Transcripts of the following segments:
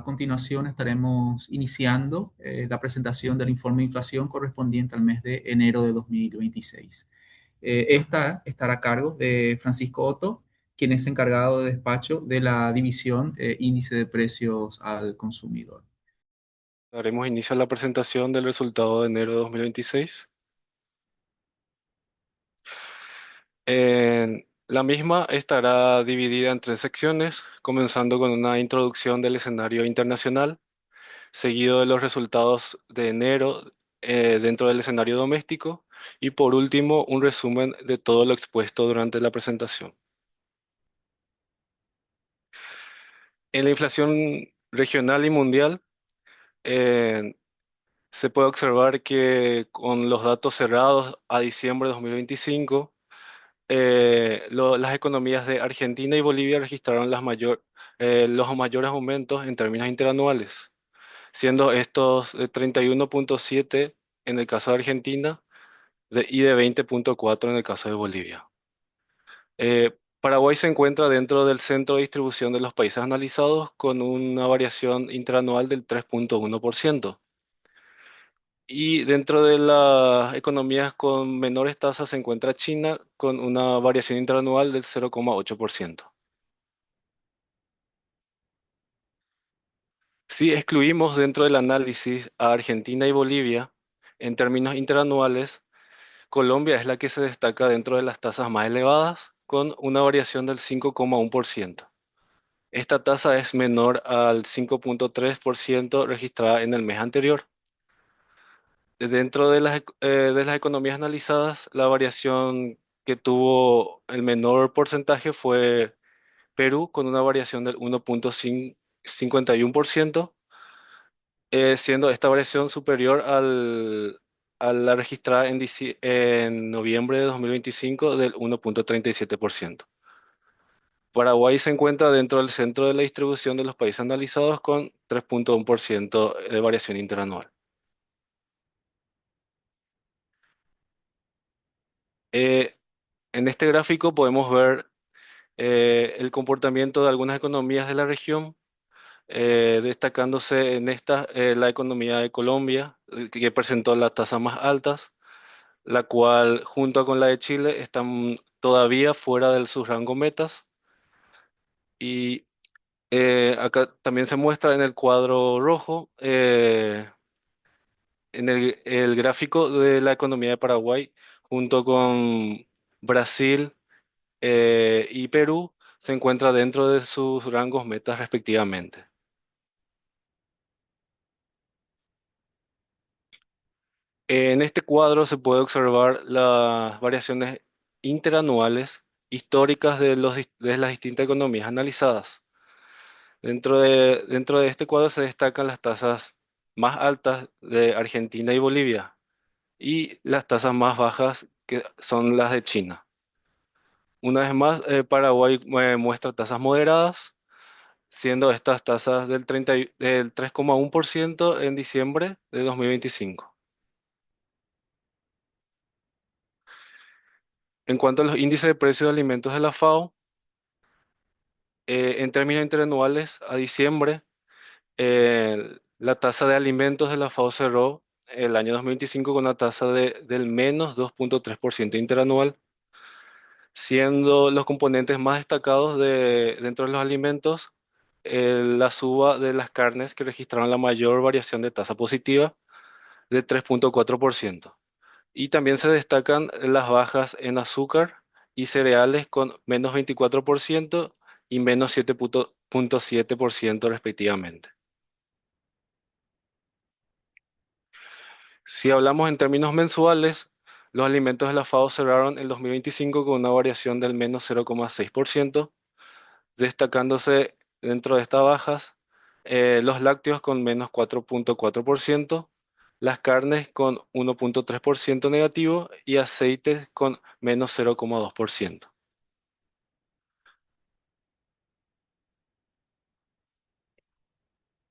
A continuación estaremos iniciando la presentación del informe de inflación correspondiente al mes de enero de 2026. Esta estará a cargo de Francisco Otto, quien es encargado de despacho de la división Índice de Precios al Consumidor. Daremos inicio a la presentación del resultado de enero de 2026. La misma estará dividida en tres secciones, comenzando con una introducción del escenario internacional, seguido de los resultados de enero dentro del escenario doméstico y por último un resumen de todo lo expuesto durante la presentación. En la inflación regional y mundial, eh, se puede observar que con los datos cerrados a diciembre de 2025, las economías de Argentina y Bolivia registraron los mayores aumentos en términos interanuales, siendo estos de 31,7 en el caso de Argentina y de 20,4 en el caso de Bolivia. Paraguay se encuentra dentro del centro de distribución de los países analizados con una variación interanual del 3,1%. Y dentro de las economías con menores tasas se encuentra China con una variación interanual del 0,8%. Si excluimos dentro del análisis a Argentina y Bolivia, en términos interanuales, Colombia es la que se destaca dentro de las tasas más elevadas, con una variación del 5,1%. Esta tasa es menor al 5,3% registrada en el mes anterior. Dentro de las economías analizadas, la variación que tuvo el menor porcentaje fue Perú, con una variación del 1,51%, siendo esta variación superior a la registrada en noviembre de 2025 del 1,37%. Paraguay se encuentra dentro del centro de la distribución de los países analizados con 3,1% de variación interanual. Eh, en este gráfico podemos ver el comportamiento de algunas economías de la región, destacándose en esta la economía de Colombia, que presentó las tasas más altas, la cual junto con la de Chile están todavía fuera de sus rangos metas. Y acá también se muestra en el cuadro rojo, en el gráfico de la economía de Paraguay, junto con Brasil y Perú, se encuentra dentro de sus rangos metas respectivamente. En este cuadro se puede observar las variaciones interanuales históricas de las distintas economías analizadas. Dentro de este cuadro se destacan las tasas más altas de Argentina y Bolivia y las tasas más bajas que son las de China. Una vez más, Paraguay muestra tasas moderadas, siendo estas tasas del 3,1% en diciembre de 2025. En cuanto a los índices de precios de alimentos de la FAO, en términos interanuales, a diciembre, la tasa de alimentos de la FAO cerró el año 2025 con una tasa del menos 2,3% interanual, siendo los componentes más destacados dentro de los alimentos la suba de las carnes, que registraron la mayor variación de tasa positiva de 3,4%. Y también se destacan las bajas en azúcar y cereales con menos 24% y menos 7,7% respectivamente. Si hablamos en términos mensuales, los alimentos de la FAO cerraron el 2025 con una variación del menos 0,6%, destacándose dentro de estas bajas los lácteos con menos 4,4%, las carnes con 1,3% negativo y aceites con menos 0,2%.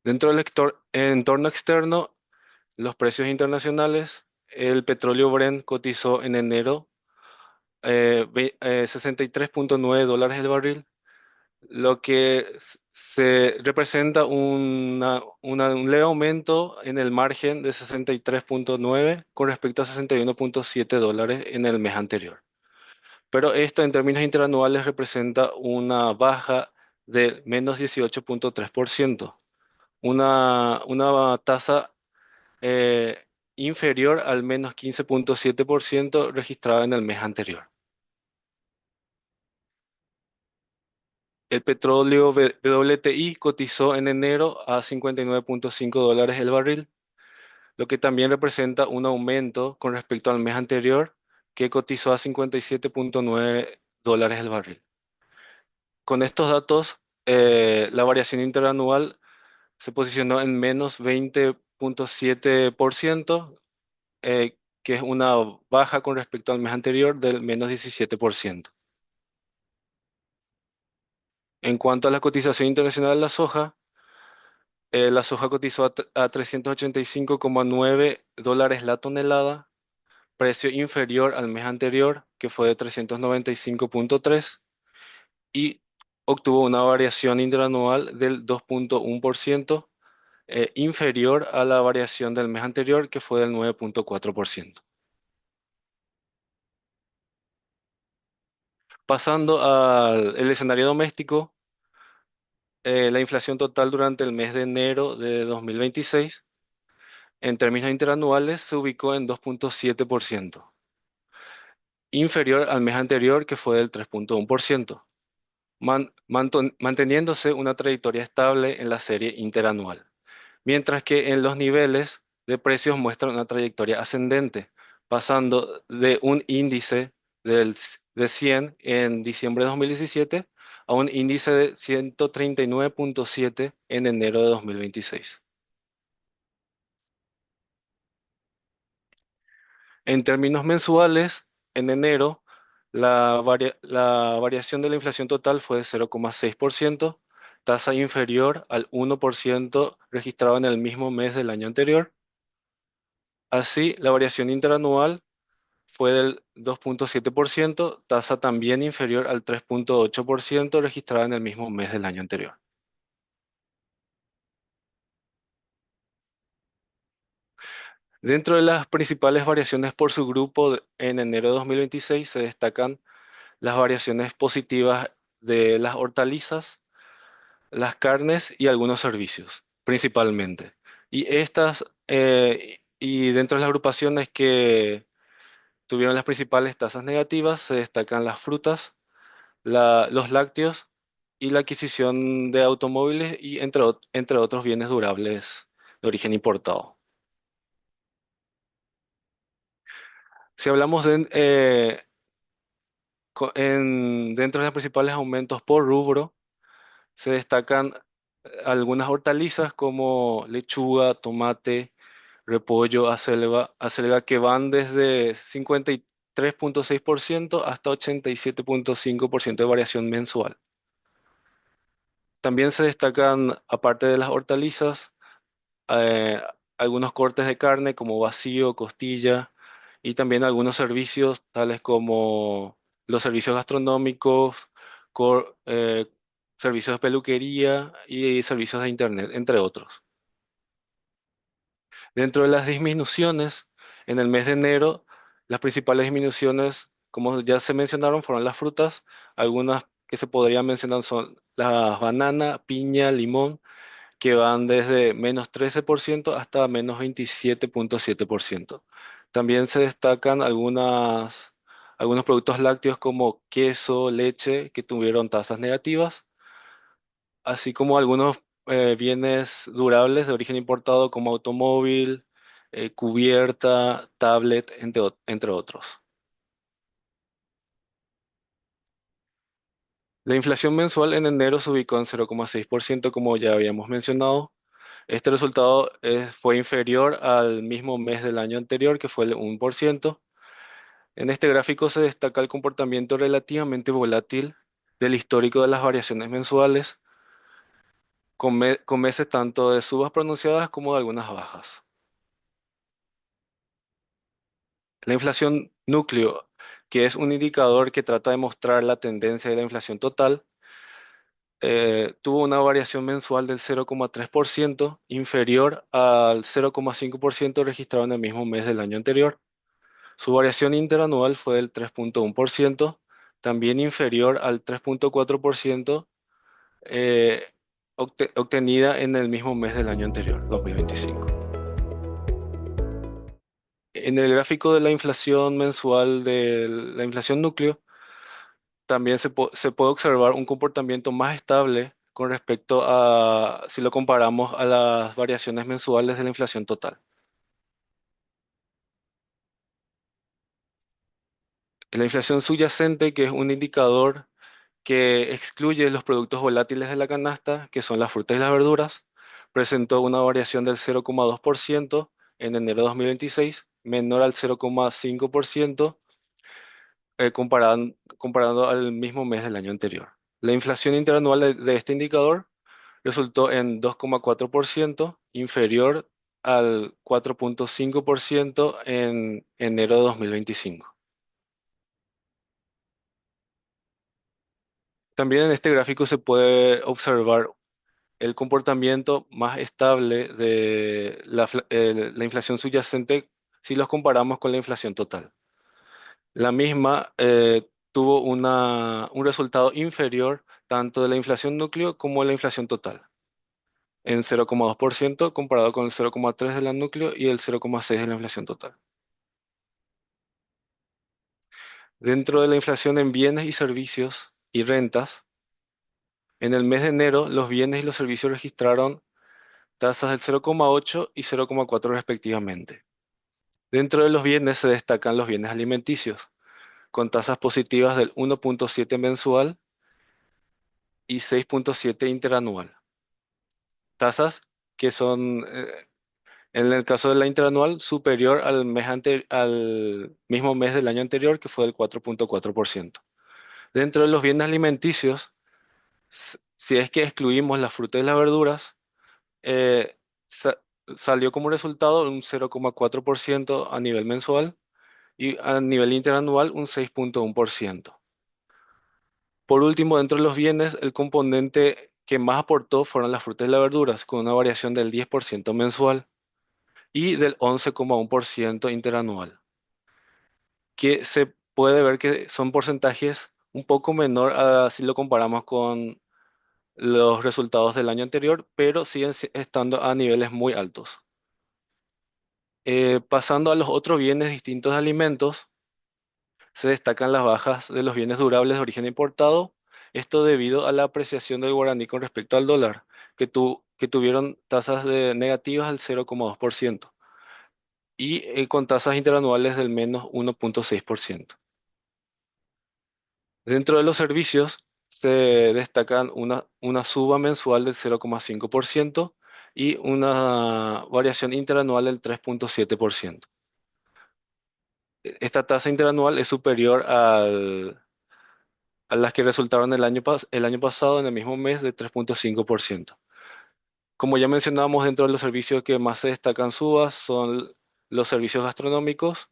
Dentro del entorno externo, los precios internacionales, el petróleo Brent cotizó en enero $63,9 el barril, lo que se representa un leve aumento en el margen de 63,9 con respecto a 61,7 dólares en el mes anterior. Pero esto en términos interanuales representa una baja de menos 18,3%, una tasa inferior al menos 15,7% registrada en el mes anterior. El petróleo WTI cotizó en enero a 59,5 dólares el barril, lo que también representa un aumento con respecto al mes anterior, que cotizó a 57,9 dólares el barril. Con estos datos, la variación interanual se posicionó en menos 20,7%, que es una baja con respecto al mes anterior del menos 17%. En cuanto a la cotización internacional de la soja cotizó a 385,9 dólares la tonelada, precio inferior al mes anterior, que fue de 395,3, y obtuvo una variación interanual del 2,1%, inferior a la variación del mes anterior, que fue del 9,4%. Pasando al el escenario doméstico, la inflación total durante el mes de enero de 2026, en términos interanuales, se ubicó en 2,7%, inferior al mes anterior, que fue del 3,1%, manteniéndose una trayectoria estable en la serie interanual, mientras que en los niveles de precios muestran una trayectoria ascendente, pasando de un índice de 100 en diciembre de 2017 a un índice de 139,7 en enero de 2026. En términos mensuales, en enero, la variación de la inflación total fue de 0,6%, tasa inferior al 1% registrado en el mismo mes del año anterior. Así, la variación interanual fue del 2,7%, tasa también inferior al 3,8% registrada en el mismo mes del año anterior. Dentro de las principales variaciones por su grupo en enero de 2026 se destacan las variaciones positivas de las hortalizas, las carnes y algunos servicios, principalmente. Y dentro de las agrupaciones que tuvieron las principales tasas negativas se destacan las frutas, los lácteos y la adquisición de automóviles y entre otros bienes durables de origen importado. Si hablamos dentro de los principales aumentos por rubro, se destacan algunas hortalizas como lechuga, tomate, repollo, acelga que van desde 53,6% hasta 87,5% de variación mensual. También se destacan, aparte de las hortalizas, eh, algunos cortes de carne como vacío, costilla y también algunos servicios tales como los servicios gastronómicos, cor- eh, servicios de peluquería y servicios de internet, entre otros. Dentro de las disminuciones, en el mes de enero, las principales disminuciones, como ya se mencionaron, fueron las frutas. Algunas que se podrían mencionar son la banana, piña, limón, que van desde menos 13% hasta menos 27,7%. También se destacan algunos productos lácteos como queso, leche, que tuvieron tasas negativas, así como algunos bienes durables de origen importado como automóvil, cubierta, tablet, entre otros. La inflación mensual en enero se ubicó en 0,6%, como ya habíamos mencionado. Este resultado fue inferior al mismo mes del año anterior, que fue el 1%. En este gráfico se destaca el comportamiento relativamente volátil del histórico de las variaciones mensuales, con meses tanto de subas pronunciadas como de algunas bajas. La inflación núcleo, que es un indicador que trata de mostrar la tendencia de la inflación total, tuvo una variación mensual del 0,3%, inferior al 0,5% registrado en el mismo mes del año anterior. Su variación interanual fue del 3,1%, también inferior al 3,4% eh, obtenida en el mismo mes del año anterior, 2025. En el gráfico de la inflación mensual de la inflación núcleo, también se puede observar un comportamiento más estable con respecto a si lo comparamos a las variaciones mensuales de la inflación total. La inflación subyacente, que es un indicador que excluye los productos volátiles de la canasta, que son las frutas y las verduras, presentó una variación del 0,2% en enero de 2026, menor al 0,5% comparado al mismo mes del año anterior. La inflación interanual de este indicador resultó en 2,4%, inferior al 4,5% en enero de 2025. También en este gráfico se puede observar el comportamiento más estable de la inflación subyacente si los comparamos con la inflación total. La misma tuvo un resultado inferior tanto de la inflación núcleo como de la inflación total, en 0,2% comparado con el 0,3% de la núcleo y el 0,6% de la inflación total. Dentro de la inflación en bienes y servicios y rentas, en el mes de enero los bienes y los servicios registraron tasas del 0,8 y 0,4 respectivamente. Dentro de los bienes se destacan los bienes alimenticios, con tasas positivas del 1,7 mensual y 6,7 interanual. Tasas que son, en el caso de la interanual, superior al mismo mes del año anterior, que fue del 4,4%. Dentro de los bienes alimenticios, si es que excluimos las frutas y las verduras, eh, sa- salió como resultado un 0,4% a nivel mensual y a nivel interanual un 6,1%. Por último, dentro de los bienes, el componente que más aportó fueron las frutas y las verduras, con una variación del 10% mensual y del 11,1% interanual, que se puede ver que son porcentajes un poco menor a si lo comparamos con los resultados del año anterior, pero siguen estando a niveles muy altos. Pasando a los otros bienes distintos de alimentos, se destacan las bajas de los bienes durables de origen importado, esto debido a la apreciación del guaraní con respecto al dólar, que tuvieron tasas negativas del 0,2% y con tasas interanuales del menos 1,6%. Dentro de los servicios se destacan una suba mensual del 0,5% y una variación interanual del 3,7%. Esta tasa interanual es superior a las que resultaron el año pasado en el mismo mes de 3,5%. Como ya mencionábamos, dentro de los servicios que más se destacan subas son los servicios gastronómicos,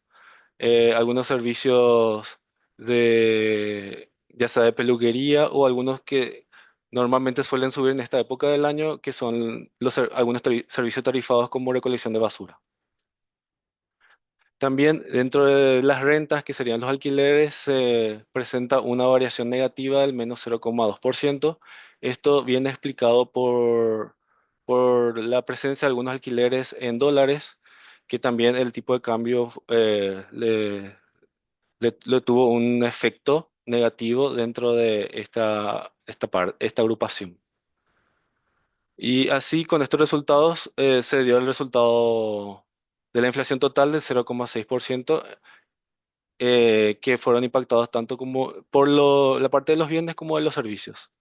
algunos servicios ya sea de peluquería o algunos que normalmente suelen subir en esta época del año, que son algunos servicios tarifados como recolección de basura. También dentro de las rentas, que serían los alquileres, se presenta una variación negativa del menos 0,2%. Esto viene explicado por la presencia de algunos alquileres en dólares, que también el tipo de cambio le tuvo un efecto negativo dentro de esta agrupación. Y así, con estos resultados, se dio el resultado de la inflación total del 0,6%, que fueron impactados tanto como por la parte de los bienes como de los servicios.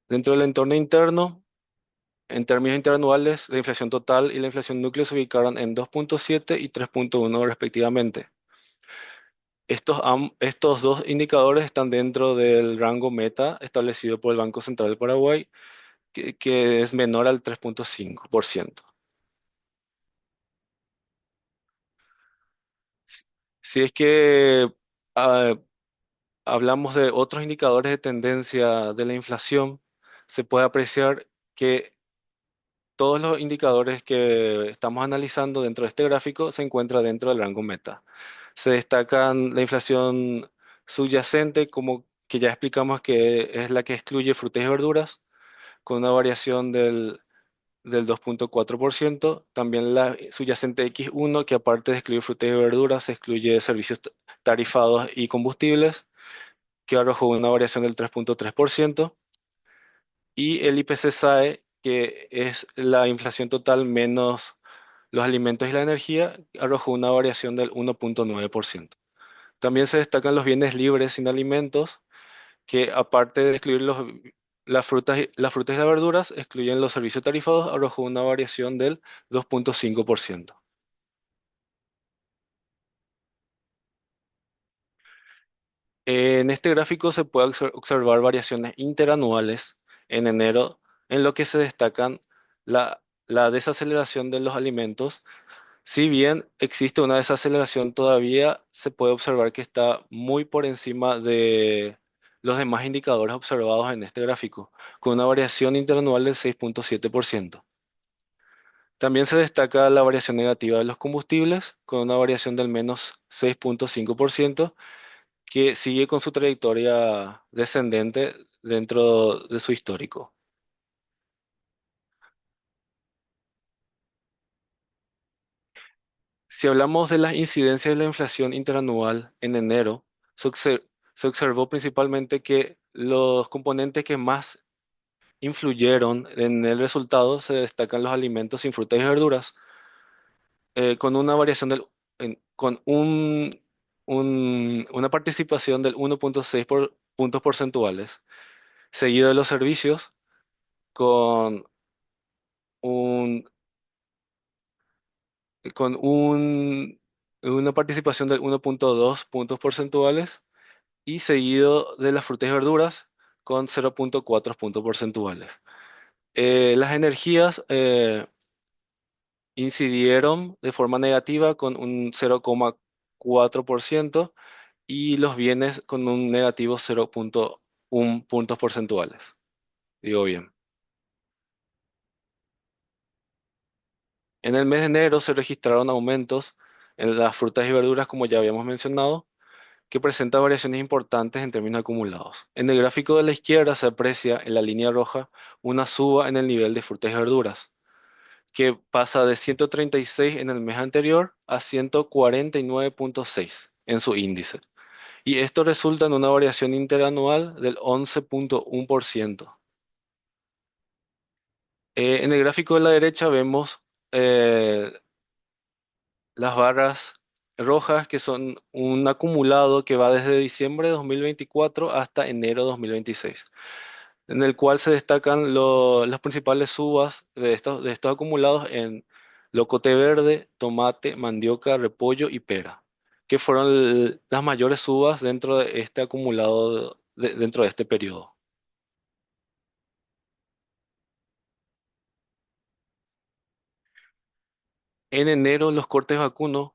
Dentro del entorno interno, en términos interanuales, la inflación total y la inflación núcleo se ubicaron en 2,7 y 3,1 respectivamente. Estos dos indicadores están dentro del rango meta establecido por el Banco Central del Paraguay, que es menor al 3,5%. Si si es que ah, hablamos de otros indicadores de tendencia de la inflación, se puede apreciar que todos los indicadores que estamos analizando dentro de este gráfico se encuentran dentro del rango meta. Se destacan la inflación subyacente, como que ya explicamos que es la que excluye frutas y verduras, con una variación del 2,4%. También la subyacente X1, que aparte de excluir frutas y verduras, excluye servicios tarifados y combustibles, que arrojó una variación del 3,3%. Y el IPC-SAE, que es la inflación total menos los alimentos y la energía, arrojó una variación del 1,9%. También se destacan los bienes libres sin alimentos, que aparte de excluir las frutas y las verduras, excluyen los servicios tarifados, arrojó una variación del 2,5%. En este gráfico se puede observar variaciones interanuales en enero, en lo que se destacan la desaceleración de los alimentos. Si bien existe una desaceleración todavía, se puede observar que está muy por encima de los demás indicadores observados en este gráfico, con una variación interanual del 6,7%. También se destaca la variación negativa de los combustibles, con una variación del menos 6,5%, que sigue con su trayectoria descendente dentro de su histórico. Si hablamos de las incidencias de la inflación interanual en enero, se observó principalmente que los componentes que más influyeron en el resultado se destacan los alimentos sin frutas y verduras, con una variación con una participación del 1,6 puntos porcentuales, seguido de los servicios con un, con una participación del 1,2 puntos porcentuales y seguido de las frutas y verduras con 0,4 puntos porcentuales. Las energías incidieron de forma negativa con un 0,4% y los bienes con un negativo 0,1 puntos porcentuales. Digo bien. En el mes de enero se registraron aumentos en las frutas y verduras, como ya habíamos mencionado, que presenta variaciones importantes en términos acumulados. En el gráfico de la izquierda se aprecia en la línea roja una suba en el nivel de frutas y verduras, que pasa de 136 en el mes anterior a 149,6 en su índice. Y esto resulta en una variación interanual del 11,1%. En el gráfico de la derecha vemos eh, las barras rojas, que son un acumulado que va desde diciembre de 2024 hasta enero de 2026, en el cual se destacan las principales subas de estos acumulados en locote verde, tomate, mandioca, repollo y pera, que fueron las mayores subas dentro de este acumulado dentro de este periodo. En enero, los cortes vacunos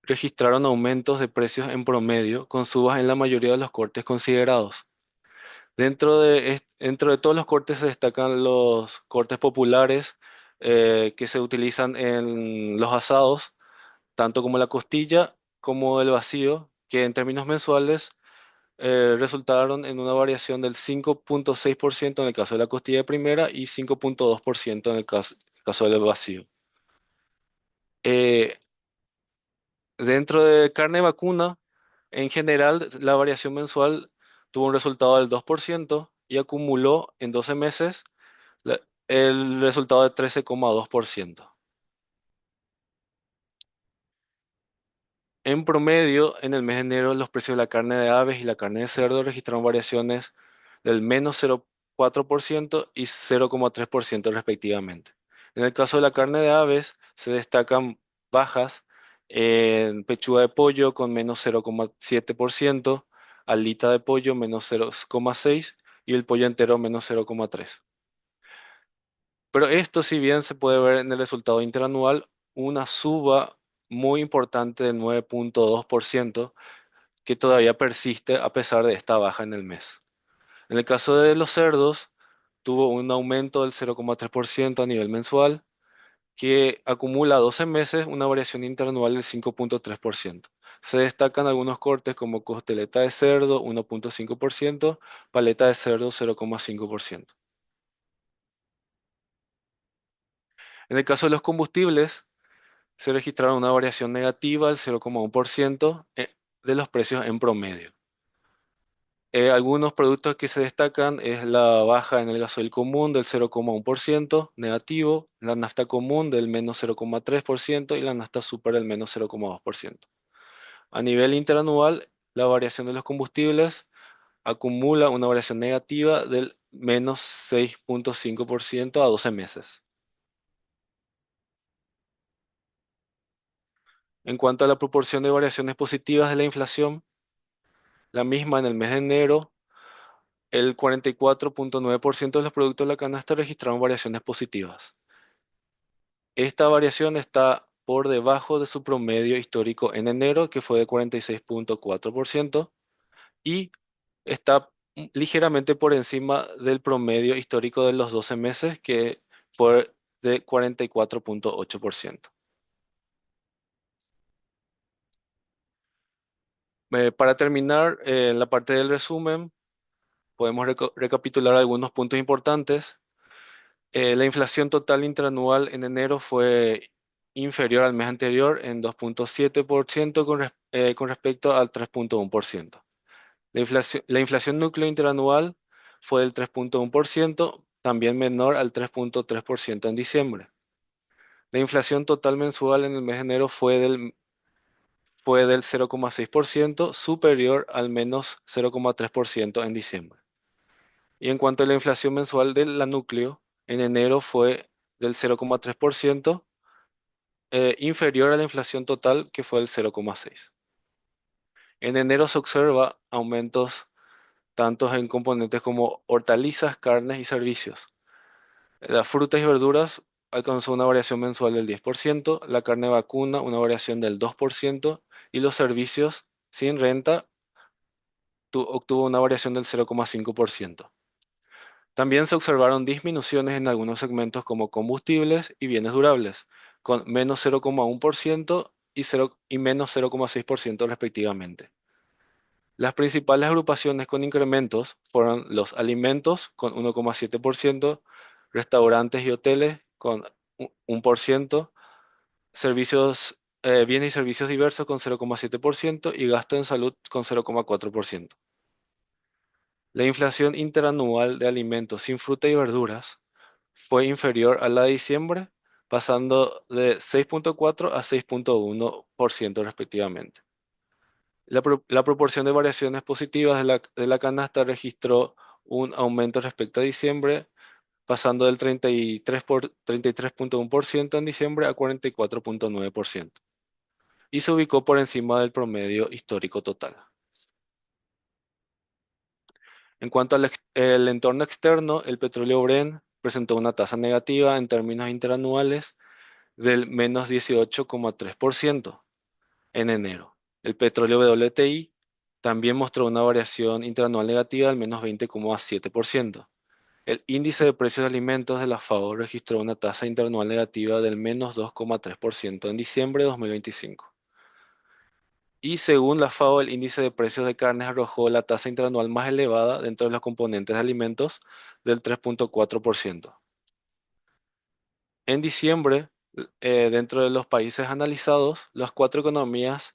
registraron aumentos de precios en promedio, con subas en la mayoría de los cortes considerados. Dentro de todos los cortes se destacan los cortes populares, que se utilizan en los asados, tanto como la costilla como el vacío, que en términos mensuales resultaron en una variación del 5,6% en el caso de la costilla de primera y 5,2% en el caso del vacío. Eh, Dentro de carne vacuna, en general, la variación mensual tuvo un resultado del 2% y acumuló en 12 meses la- el resultado de 13,2%. En promedio, en el mes de enero, los precios de la carne de aves y la carne de cerdo registraron variaciones del menos 0,4% y 0,3% respectivamente. En el caso de la carne de aves, se destacan bajas en pechuga de pollo con menos 0,7%, alita de pollo menos 0,6% y el pollo entero menos 0,3%. Pero esto, si bien se puede ver en el resultado interanual, una suba muy importante del 9,2%, que todavía persiste a pesar de esta baja en el mes. En el caso de los cerdos, tuvo un aumento del 0,3% a nivel mensual, que acumula 12 meses una variación interanual del 5,3%. Se destacan algunos cortes como costeleta de cerdo 1,5%, paleta de cerdo 0,5%. En el caso de los combustibles, se registraron una variación negativa del 0,1% de los precios en promedio. Algunos productos que se destacan es la baja en el gasoil común del 0,1% negativo, la nafta común del menos 0,3% y la nafta super del menos 0,2%. A nivel interanual, la variación de los combustibles acumula una variación negativa del menos 6,5% a 12 meses. En cuanto a la proporción de variaciones positivas de la inflación, la misma en el mes de enero, el 44,9% de los productos de la canasta registraron variaciones positivas. Esta variación está por debajo de su promedio histórico en enero, que fue de 46,4%, y está ligeramente por encima del promedio histórico de los 12 meses, que fue de 44,8%. Para terminar, en la parte del resumen, podemos recapitular algunos puntos importantes. La inflación total intranual en enero fue inferior al mes anterior en 2,7% con respecto al 3,1%. La inflación núcleo interanual fue del 3,1%, también menor al 3,3% en diciembre. La inflación total mensual en el mes de enero fue del 0,6%, superior al menos 0,3% en diciembre. Y en cuanto a la inflación mensual de la núcleo, en enero fue del 0,3%, inferior a la inflación total que fue del 0,6%. En enero se observa aumentos tanto en componentes como hortalizas, carnes y servicios. Las frutas y verduras alcanzó una variación mensual del 10%, la carne vacuna una variación del 2% y los servicios sin renta obtuvo una variación del 0,5%. También se observaron disminuciones en algunos segmentos como combustibles y bienes durables, con menos 0,1% y menos 0,6% respectivamente. Las principales agrupaciones con incrementos fueron los alimentos con 1,7%, restaurantes y hoteles con 1%, servicios, bienes y servicios diversos con 0,7% y gasto en salud con 0,4%. La inflación interanual de alimentos sin fruta y verduras fue inferior a la de diciembre, pasando de 6,4 a 6,1% respectivamente. La proporción de variaciones positivas de la canasta registró un aumento respecto a diciembre, pasando del 33,1% en diciembre a 44,9%, y se ubicó por encima del promedio histórico total. En cuanto al el entorno externo, el petróleo Brent presentó una tasa negativa en términos interanuales del menos 18,3% en enero. El petróleo WTI también mostró una variación interanual negativa del menos 20,7%. El índice de precios de alimentos de la FAO registró una tasa interanual negativa del menos 2,3% en diciembre de 2025. Y según la FAO, el índice de precios de carnes arrojó la tasa interanual más elevada dentro de los componentes de alimentos del 3,4%. En diciembre, dentro de los países analizados, las cuatro economías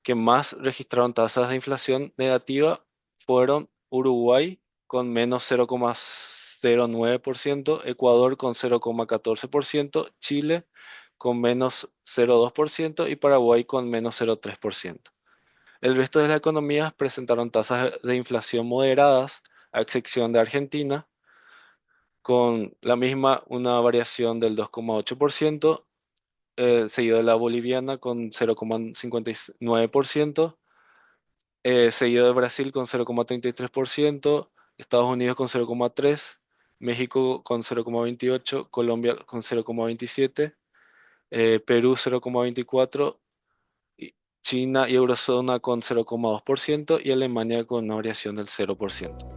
que más registraron tasas de inflación negativa fueron Uruguay con menos 0,09%, Ecuador con 0,14%, Chile con menos 0,2% y Paraguay con menos 0,3%. El resto de las economías presentaron tasas de inflación moderadas, a excepción de Argentina, con la misma una variación del 2,8%, seguido de la boliviana con 0,59%, seguido de Brasil con 0,33%, Estados Unidos con 0,3%, México con 0,28%, Colombia con 0,27%, Perú 0,24%, China y Eurozona con 0,2% y Alemania con una variación del 0%.